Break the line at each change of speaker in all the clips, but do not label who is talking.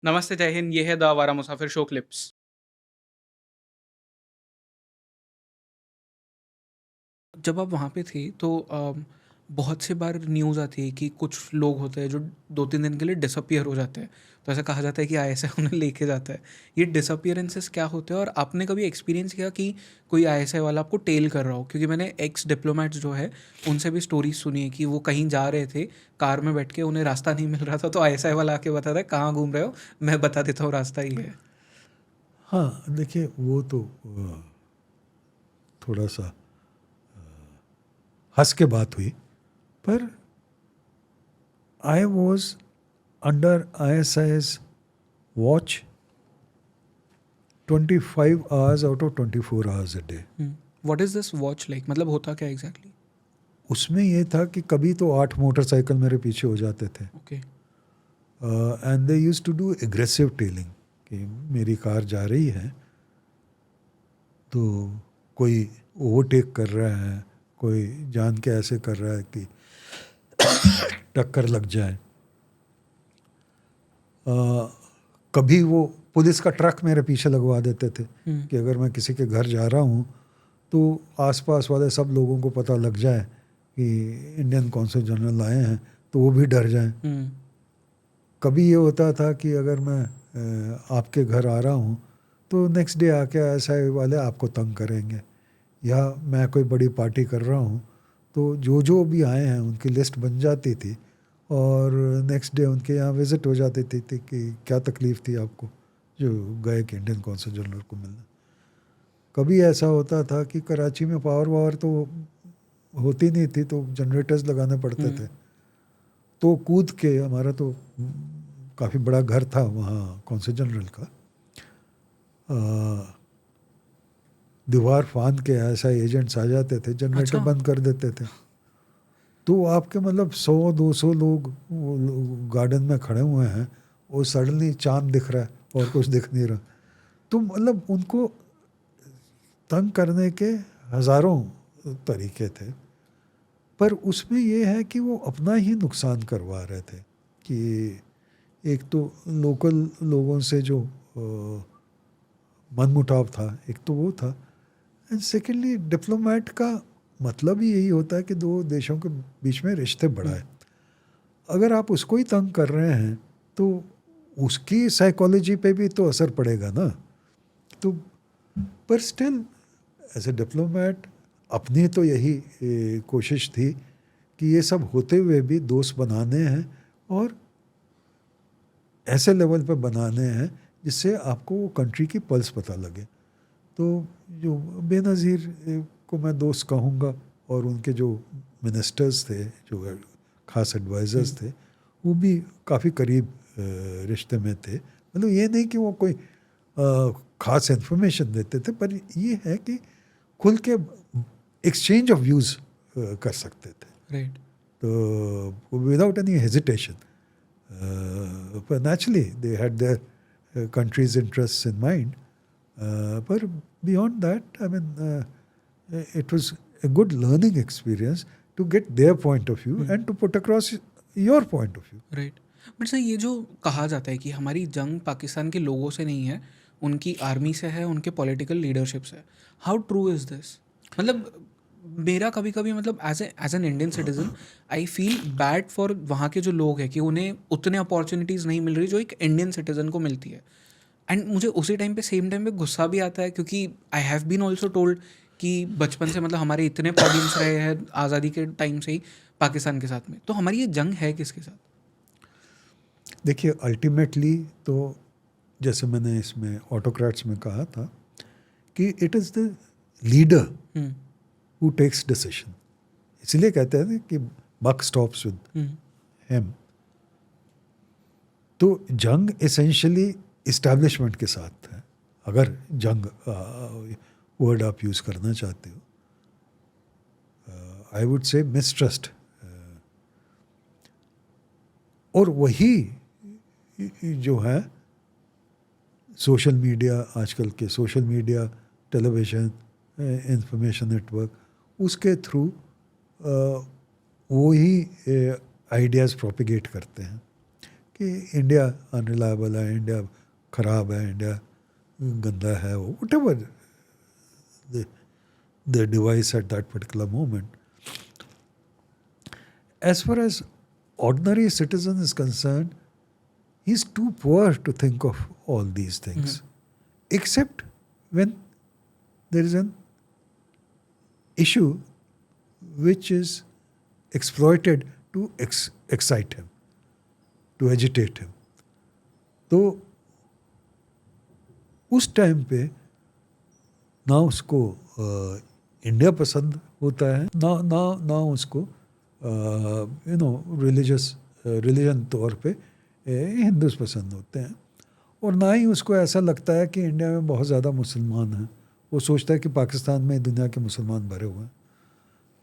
नमस्ते, जय हिंद, ये है द आवारा मुसाफिर शो क्लिप्स। जब आप वहाँ पे थे तो बहुत से बार न्यूज़ आती है कि कुछ लोग होते हैं जो 2-3 दिन के लिए डिसअपीयर हो जाते हैं। तो ऐसा कहा जाता है कि आईएसआई उन्हें लेके जाता है। ये डिसअपीयरेंसेस क्या होते हैं और आपने कभी एक्सपीरियंस किया कि कोई आईएसआई वाला आपको टेल कर रहा हो? क्योंकि मैंने एक्स डिप्लोमेट्स जो है, उनसे भी स्टोरीज़ सुनी है कि वो कहीं जा रहे थे, कार में बैठ के उन्हें रास्ता नहीं मिल रहा था तो आईएसआई वाला आके बताता है, "कहाँ घूम रहे हो? मैं बता देता हूँ रास्ता ये है।"
हाँ, देखिए वो तो थोड़ा-सा हँस के बात हुई, पर I was under ISI's watch 25 hours out of 24 hours a day.
What is this watch like? मतलब होता क्या एग्ज़ैक्टली?
उसमें ये था कि कभी तो 8 मोटरसाइकिल मेरे पीछे हो जाते थे
okay.
And they used to do aggressive tailing कि मेरी कार जा रही है, तो कोई ओवरटेक कर रहा है, कोई जान के ऐसे कर रहा है कि टक्कर लग जाए। कभी वो पुलिस का ट्रक मेरे पीछे लगवा देते थे कि अगर मैं किसी के घर जा रहा हूँ तो आसपास वाले सब लोगों को पता लग जाए कि इंडियन कौंसल जनरल आए हैं, तो वो भी डर जाएं। कभी ये होता था कि अगर मैं आपके घर आ रहा हूँ तो नेक्स्ट डे आके ऐसा वाले आपको तंग करेंगे, या मैं कोई बड़ी पार्टी कर रहा हूँ तो जो जो भी आए हैं उनकी लिस्ट बन जाती थी और नेक्स्ट डे उनके यहाँ विज़िट हो जाती थी कि क्या तकलीफ़ थी आपको जो गए कि इंडियन कौंसल जनरल को मिलना। कभी ऐसा होता था कि कराची में पावर वावर तो होती नहीं थी, तो जनरेटर्स लगाने पड़ते थे, तो कूद के हमारा तो काफ़ी बड़ा घर था वहाँ कौंसल जनरल का, दीवार फांद के ऐसा एजेंट्स आ जाते थे, जनरेटर
अच्छा।
बंद कर देते थे, तो आपके मतलब 100-200 लोग गार्डन में खड़े हुए हैं, वो सडनली चांद दिख रहा है और कुछ दिख नहीं रहा, तो मतलब उनको तंग करने के हज़ारों तरीके थे, पर उसमें ये है कि वो अपना ही नुकसान करवा रहे थे कि एक तो लोकल लोगों से जो मनमुटाव था, एक तो वो था, एंड सेकेंडली डिप्लोमेट का मतलब ही यही होता है कि दो देशों के बीच में रिश्ते बढ़ाए। अगर आप उसको ही तंग कर रहे हैं तो उसकी साइकोलॉजी पे भी तो असर पड़ेगा ना। तो पर स्टिल एज ए डिप्लोमेट अपनी तो यही कोशिश थी कि ये सब होते हुए भी दोस्त बनाने हैं और ऐसे लेवल पे बनाने हैं जिससे आपको वो कंट्री की पल्स पता लगे। तो जो बेनज़ीर को मैं दोस्त कहूँगा, और उनके जो मिनिस्टर्स थे, जो खास एडवाइज़र्स थे, वो भी काफ़ी करीब रिश्ते में थे। मतलब ये नहीं कि वो कोई ख़ास इन्फॉर्मेशन देते थे, पर ये है कि खुल के एक्सचेंज ऑफ व्यूज़ कर सकते थे,
राइट।
तो without any hesitation. But naturally, they had their country's interests in mind. But beyond that, I mean, it was a good learning experience to get their point of view and to put across your point of view.
Right. But sir, ये जो कहा जाता है कि हमारी जंग पाकिस्तान के लोगों से नहीं है, उनकी आर्मी से है, उनके पॉलिटिकल लीडरशिप से। How true is this? मतलब मेरा कभी कभी मतलब as an Indian citizen I feel bad for वहाँ के जो लोग हैं कि उन्हें उतने अपॉर्चुनिटीज़ नहीं मिल रही जो एक इंडियन सिटीजन को मिलती है। एंड मुझे उसी टाइम पे सेम टाइम पे गुस्सा भी आता है क्योंकि I have been also told कि बचपन से मतलब हमारे इतने प्रॉब्लम्स रहे हैं आज़ादी के टाइम से ही पाकिस्तान के साथ में, तो हमारी ये जंग है किसके साथ?
देखिए, अल्टीमेटली तो जैसे मैंने इसमें ऑटोक्रेट्स में कहा था कि it is the leader who takes decision. इसलिए कहते हैं ना कि बक स्टॉप्स विद हिम। तो जंग एसेंशियली इस्टेब्लिशमेंट के साथ है, अगर जंग वर्ड आप यूज़ करना चाहते हो। आई वुड से मिसट्रस्ट, और वही जो है सोशल मीडिया, आजकल के social media, television, information network, उसके थ्रू वही आइडियाज़ प्रोपिगेट करते हैं कि इंडिया अनरिलायबल है, इंडिया ख़राब है, इंडिया गंदा है, what ever the device at that particular moment. As far as ordinary citizen is concerned, he's too poor to think of all these things, except when there is an issue which is exploited to excite him, to agitate him. तो उस time पे ना उसको India पसंद होता है, ना उसको रिलीजन तौर पे हिंदूज पसंद होते हैं, और ना ही उसको ऐसा लगता है कि इंडिया में बहुत ज़्यादा मुसलमान हैं. वो सोचता है कि पाकिस्तान में दुनिया के मुसलमान भरे हुए हैं,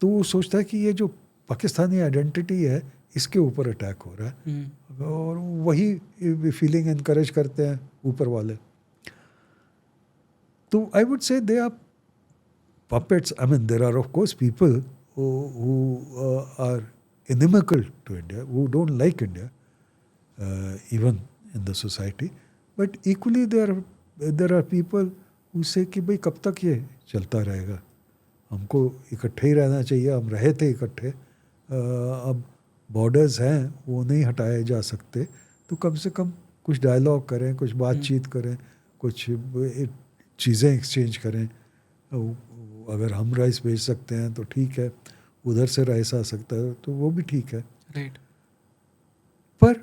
तो वो सोचता है कि ये जो पाकिस्तानी आइडेंटिटी है इसके ऊपर अटैक हो रहा है, और वही फीलिंग इनकरेज करते हैं ऊपर वाले. तो I would say they are puppets. I mean, there are of course people who are inimical to India, who don't like India, even in the society. But equally, there are people who say कि भाई कब तक ये चलता रहेगा, हमको इकट्ठे ही रहना चाहिए, हम रहे थे इकट्ठे, अब बॉर्डर्स हैं वो नहीं हटाए जा सकते, तो कम से कम कुछ डायलॉग करें, कुछ बातचीत करें, कुछ चीज़ें एक्सचेंज करें. अगर हम राइस भेज सकते हैं तो ठीक है, उधर से राइस आ सकता है तो वो भी ठीक है.
राइट.
पर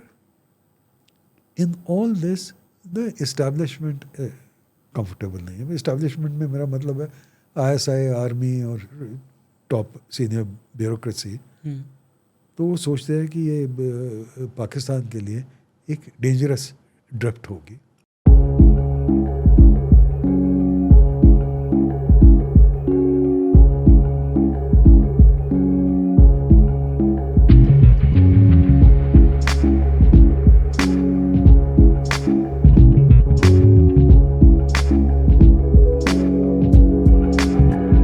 in all this the establishment comfortable नहीं है. इस्टेब्लिशमेंट में मेरा मतलब है ISI, आर्मी और टॉप सीनियर ब्यूरोक्रेसी. तो वो सोचते हैं कि ये पाकिस्तान के लिए एक डेंजरस ड्रिफ्ट होगी.